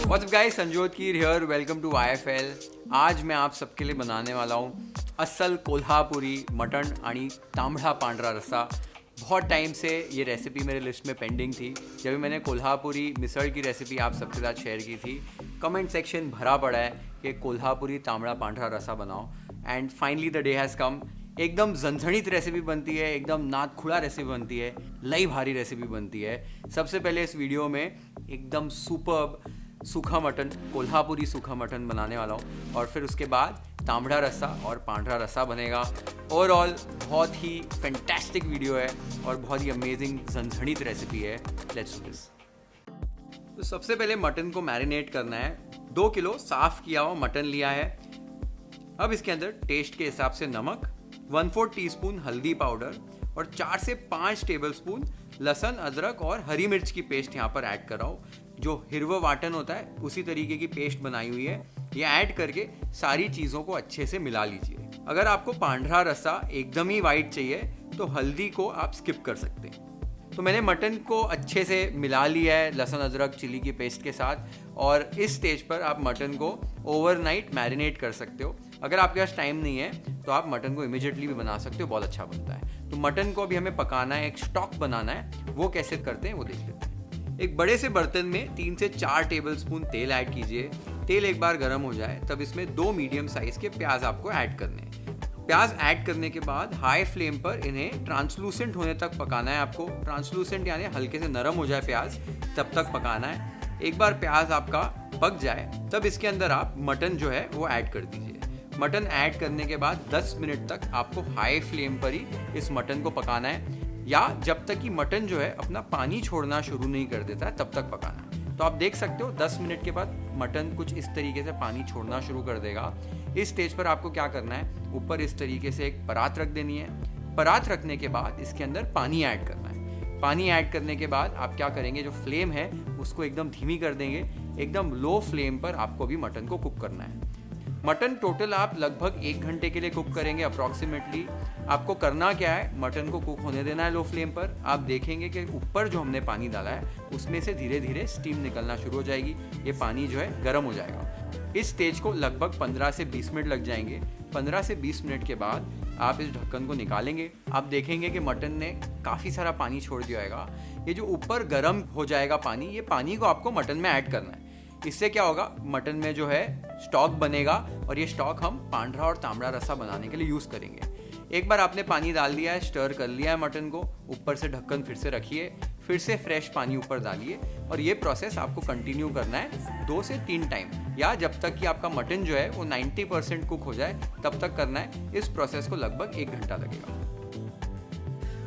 What's up guys, Sanjyot Keer here, welcome to YFL। आज मैं आप सबके लिए बनाने वाला हूँ अस्सल कोल्हापुरी मटन आणि तांबडा पांढरा रस्सा। बहुत टाइम से ये रेसिपी मेरे लिस्ट में पेंडिंग थी। जब मैंने कोल्हापुरी मिसळ की रेसिपी आप सबके साथ शेयर की थी, कमेंट सेक्शन भरा पड़ा है कि कोल्हापुरी तांबडा पांढरा रस्सा बनाओ, and finally the day has come. एकदम झणझणीत रेसिपी बनती है, एकदम नादखुड़ा रेसिपी बनती है, लई भारी रेसिपी बनती है। सबसे पहले इस वीडियो में एकदम सुपर्ब सूखा मटन, कोल्हापुरी सूखा मटन बनाने वाला हूँ, और फिर उसके बाद तांबड़ा रस्सा और पांढरा रस्सा बनेगा। ओवरऑल बहुत ही फैंटास्टिक वीडियो है और बहुत ही अमेजिंग झणझणीत रेसिपी है। Let's do this. तो सबसे पहले मटन को मैरिनेट करना है। 2 किलो साफ किया हुआ मटन लिया है। अब इसके अंदर टेस्ट के हिसाब से नमक, 1/4 टीस्पून हल्दी पाउडर और 4 से 5 टेबलस्पून लहसुन, अदरक और हरी मिर्च की पेस्ट यहाँ पर ऐड कर रहा हूँ। जो हिरवा वाटन होता है उसी तरीके की पेस्ट बनाई हुई है। ये ऐड करके सारी चीज़ों को अच्छे से मिला लीजिए। अगर आपको पांढरा रस्सा एकदम ही वाइट चाहिए तो हल्दी को आप स्किप कर सकते हैं। तो मैंने मटन को अच्छे से मिला लिया है लहसुन, अदरक, चिली की पेस्ट के साथ, और इस स्टेज पर आप मटन को ओवरनाइट मैरिनेट कर सकते हो। अगर आपके पास टाइम नहीं है तो आप मटन को इमीडिएटली भी बना सकते हो, बहुत अच्छा बनता है। तो मटन को अभी हमें पकाना है, एक स्टॉक बनाना है। वो कैसे करते हैं वो देख लेते हैं। एक बड़े से बर्तन में 3 से 4 टेबलस्पून तेल ऐड कीजिए। तेल एक बार गर्म हो जाए तब इसमें 2 मीडियम साइज के प्याज आपको ऐड करने हैं। प्याज ऐड करने के बाद हाई फ्लेम पर इन्हें ट्रांसलूसेंट होने तक पकाना है आपको। ट्रांसलूसेंट यानी हल्के से नरम हो जाए प्याज, तब तक पकाना है। एक बार प्याज आपका पक जाए तब इसके अंदर आप मटन जो है वो ऐड कर दीजिए। मटन ऐड करने के बाद 10 मिनट तक आपको हाई फ्लेम पर ही इस मटन को पकाना है, या जब तक कि मटन जो है अपना पानी छोड़ना शुरू नहीं कर देता है तब तक पकाना है। तो आप देख सकते हो 10 मिनट के बाद मटन कुछ इस तरीके से पानी छोड़ना शुरू कर देगा। इस स्टेज पर आपको क्या करना है, ऊपर इस तरीके से एक परात रख देनी है। परात रखने के बाद इसके अंदर पानी ऐड करना है। पानी ऐड करने के बाद आप क्या करेंगे, जो फ्लेम है उसको एकदम धीमी कर देंगे। एकदम लो फ्लेम पर आपको भी मटन को कुक करना है। मटन टोटल आप लगभग 1 घंटे के लिए कुक करेंगे अप्रॉक्सीमेटली। आपको करना क्या है, मटन को कुक होने देना है लो फ्लेम पर। आप देखेंगे कि ऊपर जो हमने पानी डाला है उसमें से धीरे धीरे स्टीम निकलना शुरू हो जाएगी। ये पानी जो है गर्म हो जाएगा। इस स्टेज को लगभग 15 से 20 मिनट लग जाएंगे। 15 से 20 मिनट के बाद आप इस ढक्कन को निकालेंगे। आप देखेंगे कि मटन ने काफ़ी सारा पानी छोड़ दिया होगा। ये जो ऊपर गर्म हो जाएगा पानी, ये पानी को आपको मटन में ऐड करना है। इससे क्या होगा, मटन में जो है स्टॉक बनेगा, और ये स्टॉक हम पांढरा और तांबड़ा रस्सा बनाने के लिए यूज़ करेंगे। एक बार आपने पानी डाल दिया है, स्टर कर लिया है मटन को, ऊपर से ढक्कन फिर से रखिए, फिर से फ्रेश पानी ऊपर डालिए, और ये प्रोसेस आपको कंटिन्यू करना है 2 से 3 टाइम, या जब तक कि आपका मटन जो है वो 90% कुक हो जाए तब तक करना है। इस प्रोसेस को लगभग 1 घंटा लगेगा।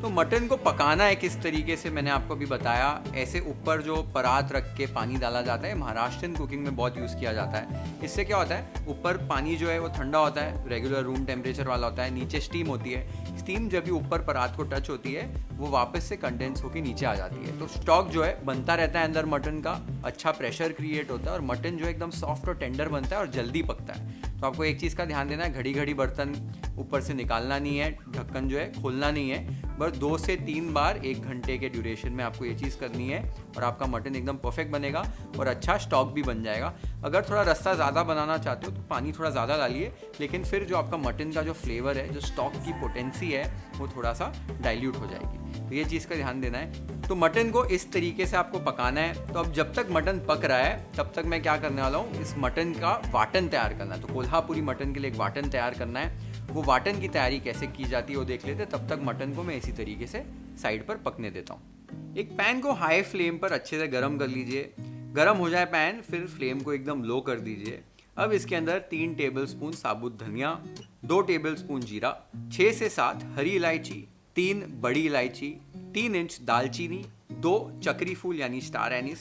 तो मटन को पकाना है किस तरीके से मैंने आपको भी बताया। ऐसे ऊपर जो परात रख के पानी डाला जाता है, महाराष्ट्रियन कुकिंग में बहुत यूज़ किया जाता है। इससे क्या होता है, ऊपर पानी जो है वो ठंडा होता है, रेगुलर रूम टेम्परेचर वाला होता है, नीचे स्टीम होती है। स्टीम जब भी ऊपर परात को टच होती है वो वापस से कंडेंस होकर नीचे आ जाती है। तो स्टॉक जो है बनता रहता है अंदर मटन का, अच्छा प्रेशर क्रिएट होता है, और मटन जो है एकदम सॉफ्ट और टेंडर बनता है और जल्दी पकता है। तो आपको एक चीज़ का ध्यान देना है, घड़ी घड़ी बर्तन ऊपर से निकालना नहीं है, ढक्कन जो है खोलना नहीं है। बस 2 से 3 बार 1 घंटे के ड्यूरेशन में आपको ये चीज़ करनी है, और आपका मटन एकदम परफेक्ट बनेगा और अच्छा स्टॉक भी बन जाएगा। अगर थोड़ा रस्सा ज़्यादा बनाना चाहते हो तो पानी थोड़ा ज़्यादा डालिए, लेकिन फिर जो आपका मटन का जो फ्लेवर है, जो स्टॉक की पोटेंसी है, वो थोड़ा सा डाइल्यूट हो जाएगी। तो ये चीज़ का ध्यान देना है। तो मटन को इस तरीके से आपको पकाना है। तो अब जब तक मटन पक रहा है तब तक मैं क्या करने वाला हूँ, इस मटन का वाटन तैयार करना है। तो कोल्हापुरी मटन के लिए एक वाटन तैयार करना है। वो वाटन की तैयारी कैसे की जाती है वो देख लेते। तब तक मटन को मैं इसी तरीके से साइड पर पकने देता हूँ। एक पैन को हाई फ्लेम पर अच्छे से गर्म कर लीजिए। गर्म हो जाए पैन, फिर फ्लेम को एकदम लो कर दीजिए। अब इसके अंदर 3 टेबलस्पून साबुत धनिया, 2 टेबलस्पून जीरा, 6 से 7 हरी इलायची, 3 बड़ी इलायची, 3 इंच दालचीनी, 2 चक्री फूल यानी स्टार एनिस,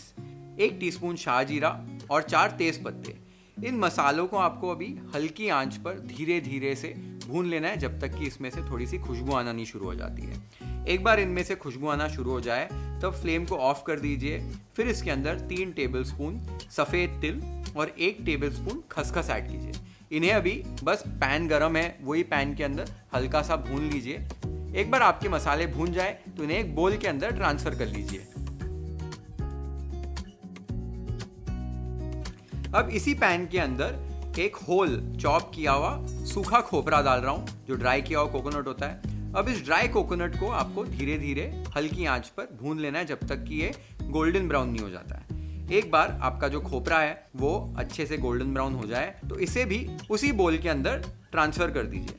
1 टीस्पून शाहजीरा और 4 तेज पत्ते। इन मसालों को आपको अभी हल्की आंच पर धीरे धीरे से भून लेना है, जब तक कि इसमें से थोड़ी सी खुशबू आना नहीं शुरू हो जाती है। एक बार इनमें से खुशबू आना शुरू हो जाए तब फ्लेम को ऑफ कर दीजिए। फिर इसके अंदर 3 टेबलस्पून सफ़ेद तिल और 1 टेबलस्पून खसखस ऐड कीजिए। इन्हें अभी बस पैन गरम है, वही पैन के अंदर हल्का सा भून लीजिए। एक बार आपके मसाले भून जाए तो इन्हें एक बोल के अंदर ट्रांसफर कर लीजिए। अब इसी पैन के अंदर एक होल चॉप किया हुआ सूखा खोपरा डाल रहा हूँ, जो ड्राई किया हुआ कोकोनट होता है। अब इस ड्राई कोकोनट को आपको धीरे धीरे हल्की आंच पर भून लेना है जब तक कि ये गोल्डन ब्राउन नहीं हो जाता है। एक बार आपका जो खोपरा है वो अच्छे से गोल्डन ब्राउन हो जाए तो इसे भी उसी बोल के अंदर ट्रांसफर कर दीजिए।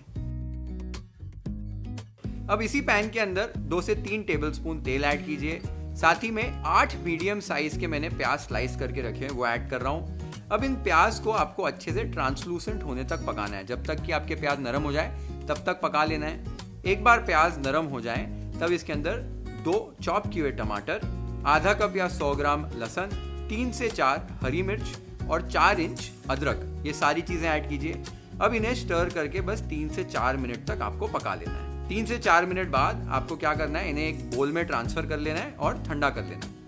अब इसी पैन के अंदर 2 से 3 टेबलस्पून तेल ऐड कीजिए। साथ ही में 8 मीडियम साइज के मैंने प्याज स्लाइस करके रखे हैं, वो ऐड कर रहा हूँ। अब इन प्याज को आपको अच्छे से ट्रांसलूसेंट होने तक पकाना है, जब तक कि आपके प्याज नरम हो जाए तब तक पका लेना है। एक बार प्याज नरम हो जाए तब इसके अंदर 2 चॉप किए हुए टमाटर, आधा कप या 100 ग्राम लहसुन, 3 से 4 हरी मिर्च और 4 इंच अदरक, ये सारी चीजें ऐड कीजिए। अब इन्हें स्टर करके बस 3 से 4 मिनट तक आपको पका लेना है। 3 से 4 मिनट बाद आपको क्या करना है, इन्हें एक बोल में ट्रांसफर कर लेना है और ठंडा कर लेना है।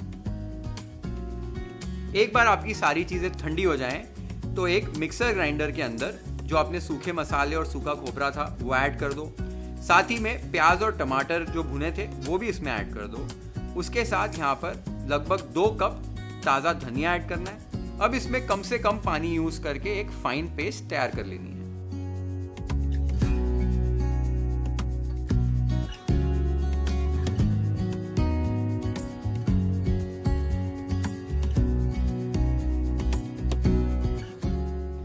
एक बार आपकी सारी चीजें ठंडी हो जाएं तो एक मिक्सर ग्राइंडर के अंदर जो आपने सूखे मसाले और सूखा खोपरा था वो ऐड कर दो। साथ ही में प्याज और टमाटर जो भुने थे वो भी इसमें ऐड कर दो। उसके साथ यहाँ पर लगभग 2 कप ताज़ा धनिया ऐड करना है। अब इसमें कम से कम पानी यूज करके एक फाइन पेस्ट तैयार कर लेनी है।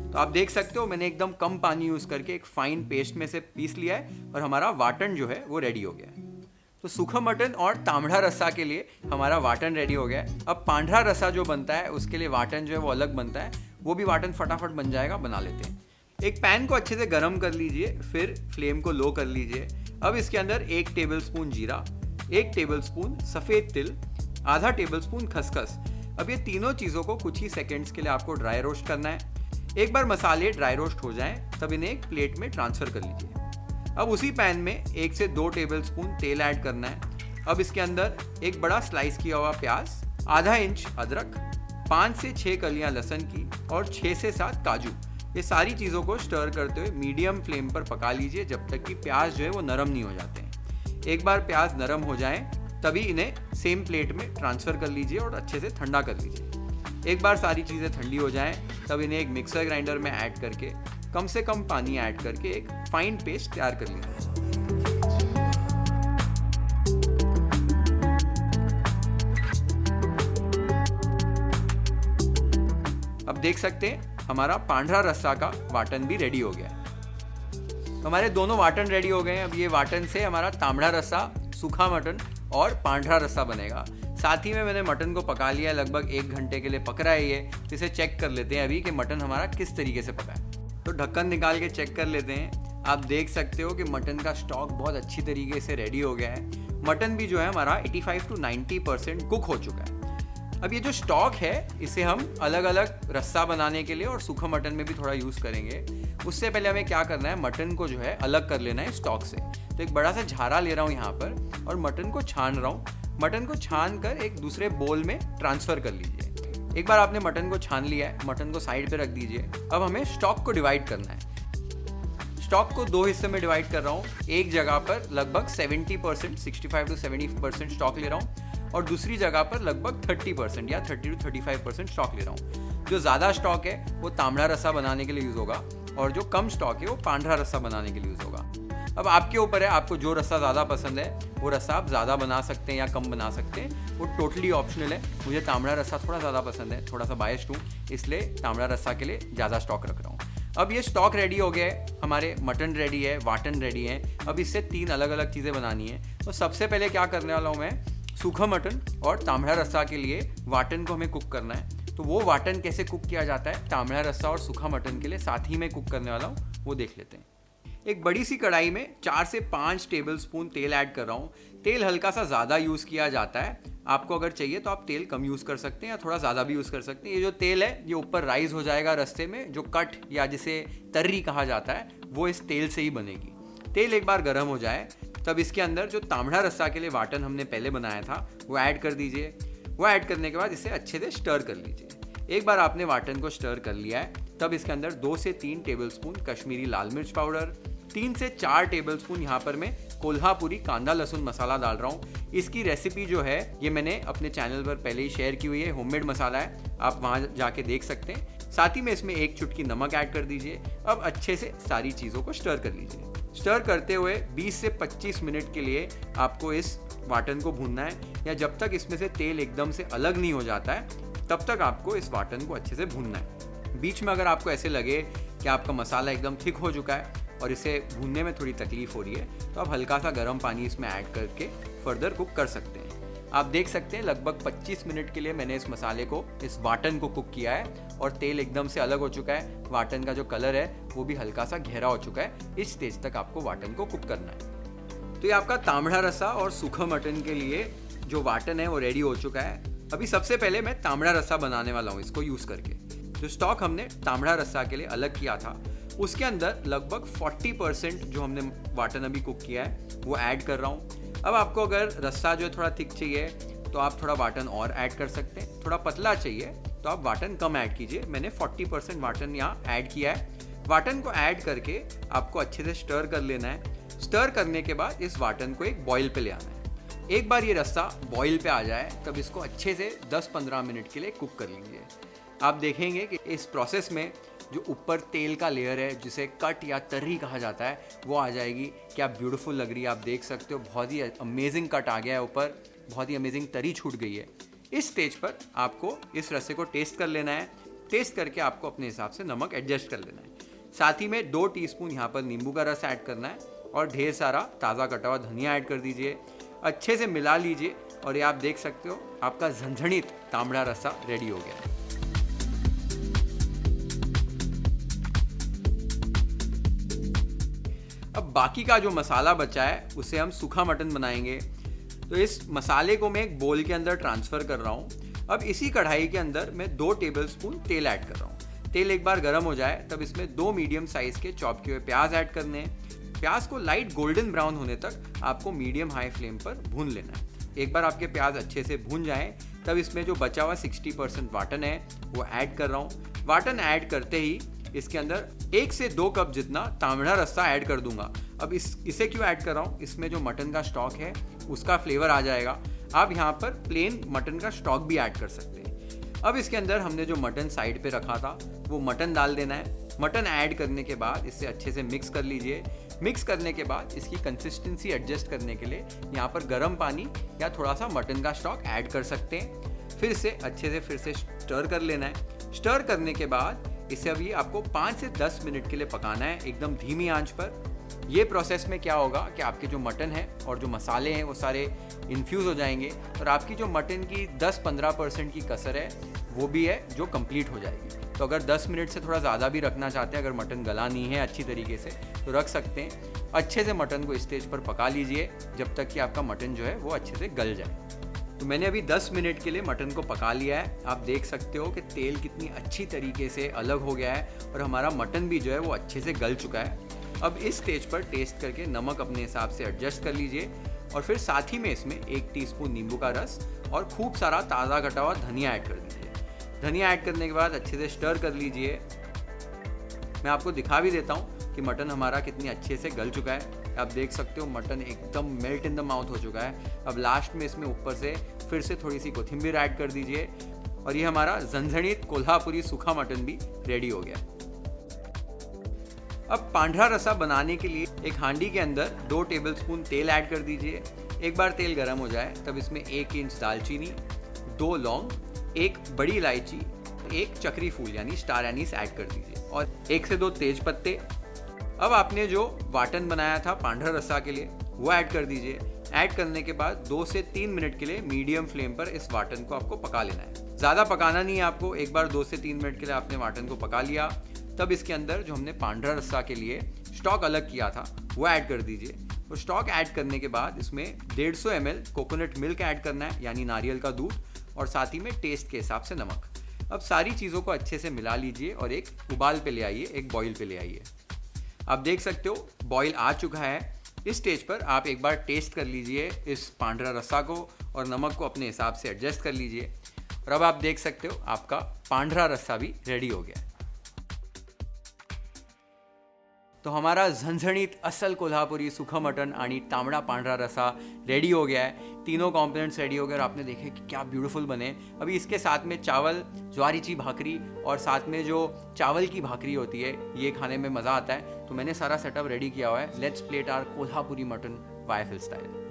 तो आप देख सकते हो मैंने एकदम कम पानी यूज करके एक फाइन पेस्ट में से पीस लिया है और हमारा वाटन जो है वो रेडी हो गया है। तो सूखा मटन और तांबड़ा रस्सा के लिए हमारा वाटन रेडी हो गया है। अब पांढरा रस्सा जो बनता है उसके लिए वाटन जो है वो अलग बनता है, वो भी वाटन फटाफट बन जाएगा, बना लेते हैं। एक पैन को अच्छे से गर्म कर लीजिए, फिर फ्लेम को लो कर लीजिए। अब इसके अंदर 1 टेबलस्पून जीरा, 1 टेबलस्पून सफ़ेद तिल, आधा टेबलस्पून खसखस। अब ये तीनों चीज़ों को कुछ ही सेकेंड्स के लिए आपको ड्राई रोस्ट करना है। एक बार मसाले ड्राई रोस्ट हो जाएं तब इन्हें एक प्लेट में ट्रांसफर कर लीजिए। अब उसी पैन में 1 से 2 टेबलस्पून तेल ऐड करना है। अब इसके अंदर एक बड़ा स्लाइस किया हुआ प्याज, आधा इंच अदरक, 5 से 6 कलियां लहसुन की और 6 से 7 काजू, ये सारी चीज़ों को स्टर करते हुए मीडियम फ्लेम पर पका लीजिए जब तक कि प्याज जो है वो नरम नहीं हो जाते हैं। एक बार प्याज नरम हो जाएं तभी इन्हें सेम प्लेट में ट्रांसफ़र कर लीजिए और अच्छे से ठंडा कर लीजिए। एक बार सारी चीज़ें ठंडी हो जाएं तब इन्हें एक मिक्सर ग्राइंडर में ऐड करके कम से कम पानी ऐड करके एक फाइन पेस्ट तैयार कर लीजिए। अब देख सकते हैं हमारा पांढरा रस्सा का वाटन भी रेडी हो गया है। हमारे दोनों वाटन रेडी हो गए हैं। अब ये वाटन से हमारा तांबड़ा रस्सा, सूखा मटन और पांढरा रस्सा बनेगा। साथ ही में मैंने मटन को पका लिया है, लगभग 1 घंटे के लिए पक रहा है ये। इसे चेक कर लेते हैं अभी कि मटन हमारा किस तरीके से पका है। तो ढक्कन निकाल के चेक कर लेते हैं। आप देख सकते हो कि मटन का स्टॉक बहुत अच्छी तरीके से रेडी हो गया है। मटन भी जो है हमारा 85 to 90% कुक हो चुका है। अब ये जो स्टॉक है इसे हम अलग अलग रस्सा बनाने के लिए और सूखा मटन में भी थोड़ा यूज़ करेंगे। उससे पहले हमें क्या करना है, मटन को जो है अलग कर लेना है स्टॉक से। तो एक बड़ा सा झारा ले रहा हूँ यहाँ पर और मटन को छान रहा हूँ। मटन को छान कर एक दूसरे बोल में ट्रांसफ़र कर लीजिए। एक बार आपने मटन को छान लिया है, मटन को साइड पे रख दीजिए। अब हमें स्टॉक को डिवाइड करना है। स्टॉक को 2 हिस्से में डिवाइड कर रहा हूँ। एक जगह पर लगभग 70%, 65 to 70% स्टॉक ले रहा हूँ और दूसरी जगह पर लगभग 30% या 30 to 35% स्टॉक ले रहा हूँ। जो ज़्यादा स्टॉक है वो तांबड़ा रस्सा बनाने के लिए यूज़ होगा और जो कम स्टॉक है वो पांढरा रस्सा बनाने के लिए यूज़ होगा। अब आपके ऊपर है, आपको जो रस्सा ज़्यादा पसंद है वो रस्सा आप ज़्यादा बना सकते हैं या कम बना सकते हैं, वो टोटली ऑप्शनल है। मुझे तांबड़ा रस्सा थोड़ा ज़्यादा पसंद है, थोड़ा सा बायस्ड हूँ, इसलिए तांबड़ा रस्सा के लिए ज़्यादा स्टॉक रख रहा हूँ। अब ये स्टॉक रेडी हो गया है, हमारे मटन रेडी है, वाटन रेडी है। अब इससे 3 अलग अलग चीज़ें बनानी है। तो सबसे पहले क्या करने वाला हूँ मैं, सूखा मटन और तांबड़ा रस्सा के लिए वाटन को हमें कुक करना है। तो वो वाटन कैसे कुक किया जाता है तांबड़ा रस्सा और सूखा मटन के लिए साथ ही में कुक करने वाला हूँ, वो देख लेते हैं। एक बड़ी सी कढ़ाई में 4 से 5 टेबलस्पून तेल ऐड कर रहा हूँ। तेल हल्का सा ज़्यादा यूज़ किया जाता है। आपको अगर चाहिए तो आप तेल कम यूज़ कर सकते हैं या थोड़ा ज़्यादा भी यूज़ कर सकते हैं। ये जो तेल है ये ऊपर राइज हो जाएगा रस्ते में, जो कट या जिसे तर्री कहा जाता है वो इस तेल से ही बनेगी। तेल एक बार गर्म हो जाए तब इसके अंदर जो तांबड़ा रस्सा के लिए वाटन हमने पहले बनाया था वो ऐड कर दीजिए। वो ऐड करने के बाद इसे अच्छे से स्टर कर लीजिए। एक बार आपने वाटन को स्टर कर लिया है तब इसके अंदर 2 से 3 टेबलस्पून कश्मीरी लाल मिर्च पाउडर, 3 से 4 टेबलस्पून यहाँ पर मैं कोल्हापुरी कांदा लहसुन मसाला डाल रहा हूँ। इसकी रेसिपी जो है ये मैंने अपने चैनल पर पहले ही शेयर की हुई है, होममेड मसाला है, आप वहाँ जाके देख सकते हैं। साथ ही में इसमें एक चुटकी नमक ऐड कर दीजिए। अब अच्छे से सारी चीज़ों को स्टर कर लीजिए। स्टर करते हुए 20 से 25 मिनट के लिए आपको इस वाटन को भूनना है, या जब तक इसमें से तेल एकदम से अलग नहीं हो जाता है तब तक आपको इस वाटन को अच्छे से भूनना है। बीच में अगर आपको ऐसे लगे कि आपका मसाला एकदम थिक हो चुका है और इसे भूनने में थोड़ी तकलीफ हो रही है, तो आप हल्का सा गर्म पानी इसमें ऐड करके फर्दर कुक कर सकते हैं। आप देख सकते हैं लगभग 25 मिनट के लिए मैंने इस मसाले को, इस वाटन को कुक किया है और तेल एकदम से अलग हो चुका है। वाटन का जो कलर है वो भी हल्का सा गहरा हो चुका है। इस स्टेज तक आपको वाटन को कुक करना है। तो ये आपका तांबड़ा रसा और सूखा मटन के लिए जो वाटन है वो रेडी हो चुका है। अभी सबसे पहले मैं तांबड़ा रसा बनाने वाला हूँ इसको यूज़ करके। जो स्टॉक हमने तांबड़ा रसा के लिए अलग किया था उसके अंदर लगभग 40% जो हमने वाटन अभी कुक किया है वो ऐड कर रहा हूँ। अब आपको अगर रस्सा जो है थोड़ा थिक चाहिए तो आप थोड़ा वाटन और ऐड कर सकते हैं। थोड़ा पतला चाहिए तो आप वाटन कम ऐड कीजिए। मैंने 40% वाटन यहाँ ऐड किया है। वाटन को ऐड करके आपको अच्छे से स्टर कर लेना है। स्टर करने के बाद इस वाटन को एक बॉईल पे ले आना है। एक बार ये रस्सा बॉईल पे आ जाए तब इसको अच्छे से 10-15 मिनट के लिए कुक कर लीजिए। आप देखेंगे कि इस प्रोसेस में जो ऊपर तेल का लेयर है जिसे कट या तर्री कहा जाता है वो आ जाएगी। क्या ब्यूटीफुल लग रही है, आप देख सकते हो। बहुत ही अमेजिंग कट आ गया है ऊपर, बहुत ही अमेजिंग तरी छूट गई है। इस स्टेज पर आपको इस रस्से को टेस्ट कर लेना है। टेस्ट करके आपको अपने हिसाब से नमक एडजस्ट कर लेना है। साथ ही में 2 टीस्पून यहाँ पर नींबू का रस ऐड करना है और ढेर सारा ताज़ा कटा हुआ धनिया ऐड कर दीजिए। अच्छे से मिला लीजिए और ये आप देख सकते हो आपका झंझणित तांबड़ा रसा रेडी हो गया है। अब बाकी का जो मसाला बचा है उसे हम सूखा मटन बनाएंगे। तो इस मसाले को मैं एक बोल के अंदर ट्रांसफ़र कर रहा हूँ। अब इसी कढ़ाई के अंदर मैं 2 टेबलस्पून तेल ऐड कर रहा हूँ। तेल एक बार गर्म हो जाए तब इसमें 2 मीडियम साइज़ के चॉप किए हुए प्याज ऐड करने हैं। प्याज को लाइट गोल्डन ब्राउन होने तक आपको मीडियम हाई फ्लेम पर भून लेना है। एक बार आपके प्याज अच्छे से भून जाएं तब इसमें जो बचा हुआ 60% वाटन है वो ऐड कर रहा हूँ। वाटन ऐड करते ही इसके अंदर 1 से 2 कप जितना तांबड़ा रस्सा ऐड कर दूंगा। अब इसे क्यों ऐड कर रहा हूँ, इसमें जो मटन का स्टॉक है उसका फ्लेवर आ जाएगा। आप यहाँ पर प्लेन मटन का स्टॉक भी ऐड कर सकते हैं। अब इसके अंदर हमने जो मटन साइड पे रखा था वो मटन डाल देना है। मटन ऐड करने के बाद इसे अच्छे से मिक्स कर लीजिए। मिक्स करने के बाद इसकी कंसिस्टेंसी एडजस्ट करने के लिए यहाँ पर गर्म पानी या थोड़ा सा मटन का स्टॉक ऐड कर सकते हैं। फिर इसे अच्छे से फिर से स्टर कर लेना है। स्टर करने के बाद इसे अभी आपको 5 से 10 मिनट के लिए पकाना है एकदम धीमी आंच पर। ये प्रोसेस में क्या होगा कि आपके जो मटन है और जो मसाले हैं वो सारे इन्फ्यूज़ हो जाएंगे और आपकी जो मटन की 10-15% की कसर है वो भी है जो कंप्लीट हो जाएगी। तो अगर 10 मिनट से थोड़ा ज़्यादा भी रखना चाहते हैं, अगर मटन गला नहीं है अच्छी तरीके से तो रख सकते हैं। अच्छे से मटन को इस स्टेज पर पका लीजिए जब तक कि आपका मटन जो है वो अच्छे से गल जाए। तो मैंने अभी 10 मिनट के लिए मटन को पका लिया है। आप देख सकते हो कि तेल कितनी अच्छी तरीके से अलग हो गया है और हमारा मटन भी जो है वो अच्छे से गल चुका है। अब इस स्टेज पर टेस्ट करके नमक अपने हिसाब से एडजस्ट कर लीजिए और फिर साथ ही में इसमें 1 टीस्पून नींबू का रस और खूब सारा ताज़ा कटा हुआ धनिया ऐड कर दीजिए। धनिया ऐड करने के बाद अच्छे से स्टर कर लीजिए। मैं आपको दिखा भी देता हूँ कि मटन हमारा कितनी अच्छे से गल चुका है। आप देख सकते हो मटन एकदम मेल्ट इन द माउथ हो चुका है। अब लास्ट में इसमें ऊपर से फिर से थोड़ी सी कोथिंबीर ऐड कर दीजिए और ये हमारा झणझणीत कोल्हापुरी सूखा मटन भी रेडी हो गया। अब पांढरा रसा बनाने के लिए एक हांडी के अंदर 2 टेबलस्पून तेल ऐड कर दीजिए। एक बार तेल गर्म हो जाए तब इसमें 1 इंच दालचीनी, 2 लौंग, 1 बड़ी इलायची, 1 चक्री फूल यानी स्टार एनीस ऐड कर दीजिए और 1 से 2 तेज पत्ते। अब आपने जो वाटन बनाया था पांढरा रसा के लिए वो ऐड कर दीजिए। ऐड करने के बाद 2 से 3 मिनट के लिए मीडियम फ्लेम पर इस वाटन को आपको पका लेना है। ज़्यादा पकाना नहीं है आपको। एक बार 2 से 3 मिनट के लिए आपने वाटन को पका लिया तब इसके अंदर जो हमने पांढरा रस्सा के लिए स्टॉक अलग किया था वो ऐड कर दीजिए। और स्टॉक ऐड करने के बाद इसमें 150 ml कोकोनट मिल्क ऐड करना है यानी नारियल का दूध और साथ ही में टेस्ट के हिसाब से नमक। अब सारी चीज़ों को अच्छे से मिला लीजिए और एक उबाल पे ले आइए, एक बॉईल पे ले आइए। आप देख सकते हो बॉईल आ चुका है। इस स्टेज पर आप एक बार टेस्ट कर लीजिए इस पांढरा रस्सा को और नमक को अपने हिसाब से एडजस्ट कर लीजिए। और अब आप देख सकते हो आपका पांढरा रस्सा भी रेडी हो गया। तो हमारा झणझणीत असल कोल्हापुरी सुखा मटन आणि तांबडा पांढरा रसा रेडी हो गया है। तीनों कॉम्पोनेंट्स रेडी हो गए और आपने देखे कि क्या ब्यूटीफुल बने। अभी इसके साथ में चावल, ज्वारीची भाकरी और साथ में जो चावल की भाकरी होती है, ये खाने में मज़ा आता है। तो मैंने सारा सेटअप रेडी किया हुआ है। Let's plate our Kolhapuri mutton YFL style.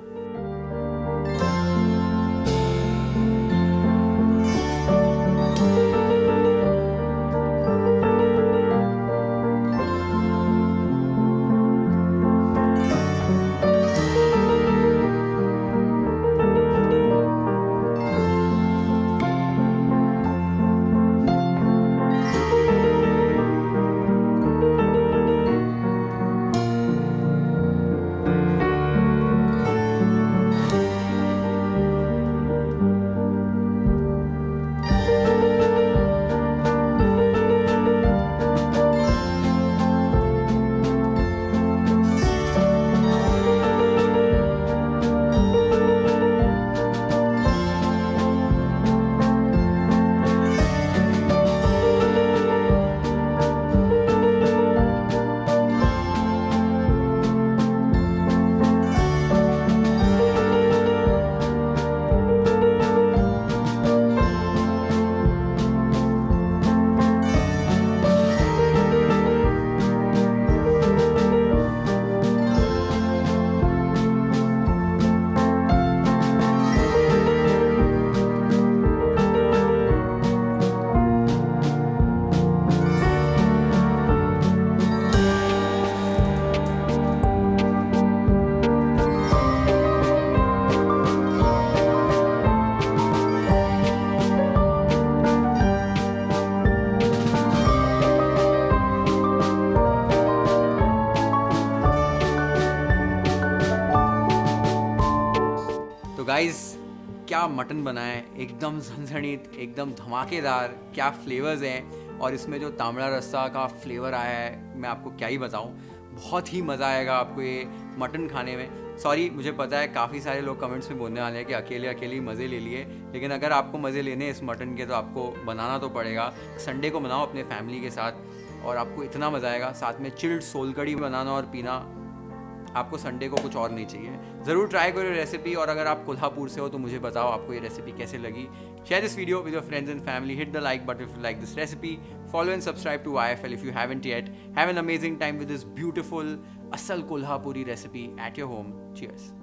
तो गाइस, क्या मटन बना है, एकदम झनझनीत, एकदम धमाकेदार, क्या फ्लेवर्स हैं। और इसमें जो तांबड़ा रस्सा का फ्लेवर आया है, मैं आपको क्या ही बताऊं। बहुत ही मज़ा आएगा आपको ये मटन खाने में। सॉरी, मुझे पता है काफ़ी सारे लोग कमेंट्स में बोलने वाले हैं कि अकेले अकेले मज़े ले लिए, लेकिन अगर आपको मज़े लेने हैं इस मटन के तो आपको बनाना तो पड़ेगा। संडे को बनाओ अपने फैमिली के साथ और आपको इतना मज़ा आएगा। साथ में चिल्ड सोलकड़ी बनाना और पीना, आपको संडे को कुछ और नहीं चाहिए। ज़रूर ट्राई करो रेसिपी। और अगर आप कोल्हापुर से हो तो मुझे बताओ आपको ये रेसिपी कैसे लगी। Share this video with your friends and family. Hit the like button if you like this recipe. Follow and subscribe to YFL if you haven't yet. Have an amazing time with this beautiful Asal Kolhapuri recipe at your home. Cheers.